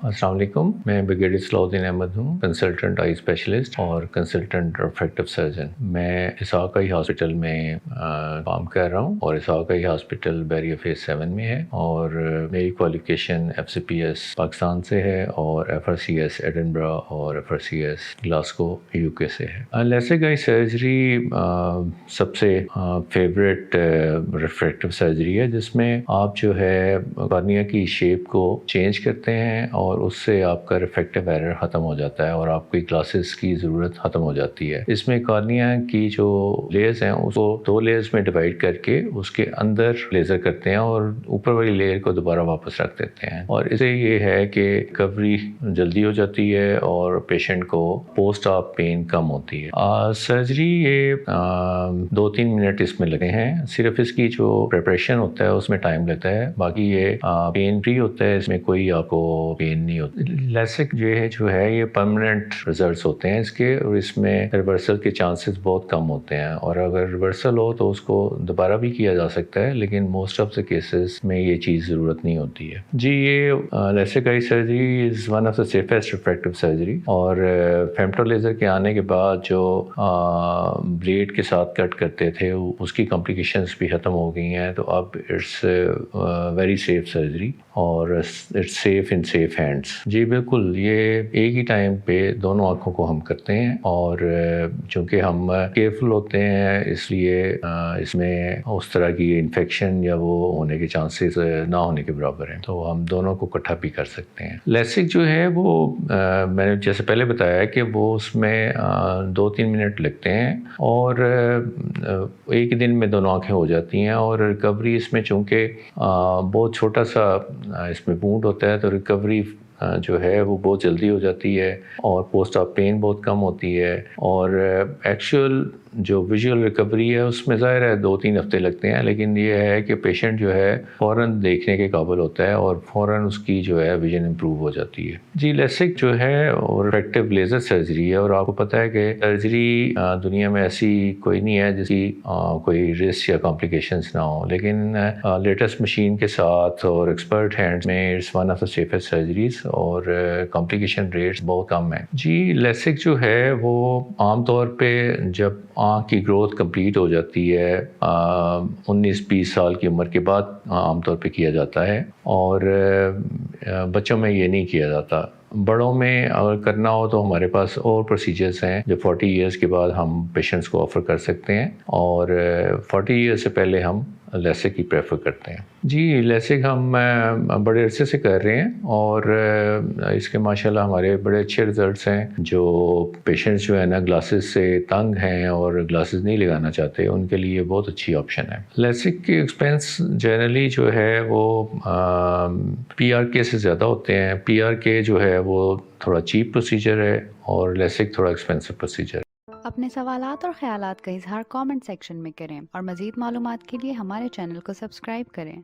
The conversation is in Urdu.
السلام علیکم، میں بریگیڈیئر صلاحدین احمد ہوں، کنسلٹنٹ آئی اسپیشلسٹ اور کنسلٹنٹ ریفریکٹیو سرجن۔ میں اسحاق آئی ہاسپٹل میں کام کر رہا ہوں اور اسحاق آئی ہاسپٹل بحریہ فیز 7 میں ہے، اور میری کوالیفیکیشن FCPS پاکستان سے ہے اور FRCS ایڈنبرا اور FRCS گلاسکو UK سے ہے۔ لیسک آئی سرجری سب سے فیوریٹ ریفریکٹیو سرجری ہے، جس میں آپ جو ہے کارنیا کی شیپ کو چینج کرتے ہیں اور اس سے آپ کا ریفریکٹیو ایرر ختم ہو جاتا ہے اور آپ کی گلاسز کی ضرورت ختم ہو جاتی ہے۔ اس میں کارنیا کی جو لیئرز ہیں اس کو 2 لیئرز میں ڈیوائڈ کر کے اس کے اندر لیزر کرتے ہیں اور اوپر والی لیئر کو دوبارہ واپس رکھ دیتے ہیں، اور اس سے یہ ہے کہ ریکوری جلدی ہو جاتی ہے اور پیشنٹ کو پوسٹ آپ پین کم ہوتی ہے۔ سرجری یہ 2-3 منٹ اس میں لگے ہیں، صرف اس کی جو پریپریشن ہوتا ہے اس میں ٹائم لیتا ہے، باقی یہ پین فری ہوتا ہے، اس میں کوئی آپ کو پین نہیں ہوتی۔ لیسک جو ہے یہ پرماننٹ ریزلٹس ہوتے ہیں اس کے، اور اس میں ریورسل کے چانسز بہت کم ہوتے ہیں، اور اگر ریورسل ہو تو اس کو دوبارہ بھی کیا جا سکتا ہے، لیکن موسٹ آف دا کیسز میں یہ چیز ضرورت نہیں ہوتی ہے۔ جی، یہ LASIK eye surgery is one of the safest refractive surgery, اور فیمٹو لیزر کے آنے کے بعد جو بلیڈ کے ساتھ کٹ کرتے تھے اس کی کمپلیکیشنز بھی ختم ہو گئی ہیں، تو اب اٹس ویری سیف سرجری اور it's safe in safe hands. جی بالکل، یہ ایک ہی ٹائم پہ دونوں آنکھوں کو ہم کرتے ہیں، اور چونکہ ہم کیئرفل ہوتے ہیں اس لیے اس میں اس طرح کی انفیکشن یا وہ ہونے کے چانسز نہ ہونے کے برابر ہیں، تو ہم دونوں کو اکٹھا بھی کر سکتے ہیں۔ لیسک جو ہے وہ میں نے جیسے پہلے بتایا کہ وہ اس میں 2-3 منٹ لگتے ہیں، اور ایک ہی دن میں دونوں آنکھیں ہو جاتی ہیں، اور ریکوری اس میں چونکہ بہت چھوٹا سا اس میں وونڈ ہوتا ہے تو ریکوری جو ہے وہ بہت جلدی ہو جاتی ہے، اور پوسٹ آف پین بہت کم ہوتی ہے، اور ایکچوئل جو ویژول ریکوری ہے اس میں ظاہر ہے 2-3 ہفتے لگتے ہیں، لیکن یہ ہے کہ پیشنٹ جو ہے فوراً دیکھنے کے قابل ہوتا ہے اور فوراً اس کی جو ہے ویژن امپروو ہو جاتی ہے۔ جی، لیسک جو ہے ریفریکٹیو لیزر سرجری ہے، اور آپ کو پتہ ہے کہ سرجری دنیا میں ایسی کوئی نہیں ہے جس کی کوئی رسک یا کمپلیکیشنز نہ ہوں، لیکن لیٹسٹ مشین کے ساتھ اور ایکسپرٹ ہینڈ میں it's one of the safest surgeries, اور کمپلیکیشن ریٹس بہت کم ہیں۔ جی، لیسک جو ہے وہ عام طور پہ جب آنکھ کی گروتھ کمپلیٹ ہو جاتی ہے 19-20 سال کی عمر کے بعد عام طور پہ کیا جاتا ہے، اور بچوں میں یہ نہیں کیا جاتا۔ بڑوں میں اگر کرنا ہو تو ہمارے پاس اور پروسیجرز ہیں جو 40 ایئرس کے بعد ہم پیشنٹس کو آفر کر سکتے ہیں، اور 40 ایئرس سے پہلے ہم لیسک ہی پریفر کرتے ہیں۔ جی، لیسک ہم بڑے عرصے سے کر رہے ہیں، اور اس کے ماشاءاللہ ہمارے بڑے اچھے ریزلٹس ہیں۔ جو پیشنٹس جو ہے نا گلاسز سے تنگ ہیں اور گلاسز نہیں لگانا چاہتے، ان کے لیے بہت اچھی آپشن ہے۔ لیسک کے ایکسپینس جنرلی جو ہے وہ PRK سے زیادہ ہوتے ہیں۔ PRK جو ہے وہ تھوڑا چیپ پروسیجر ہے، اور لیسک تھوڑا ایکسپینسو پروسیجر ہے۔ اپنے سوالات اور خیالات کا اظہار کامنٹ سیکشن میں کریں، اور مزید معلومات کے لیے ہمارے چینل کو سبسکرائب کریں۔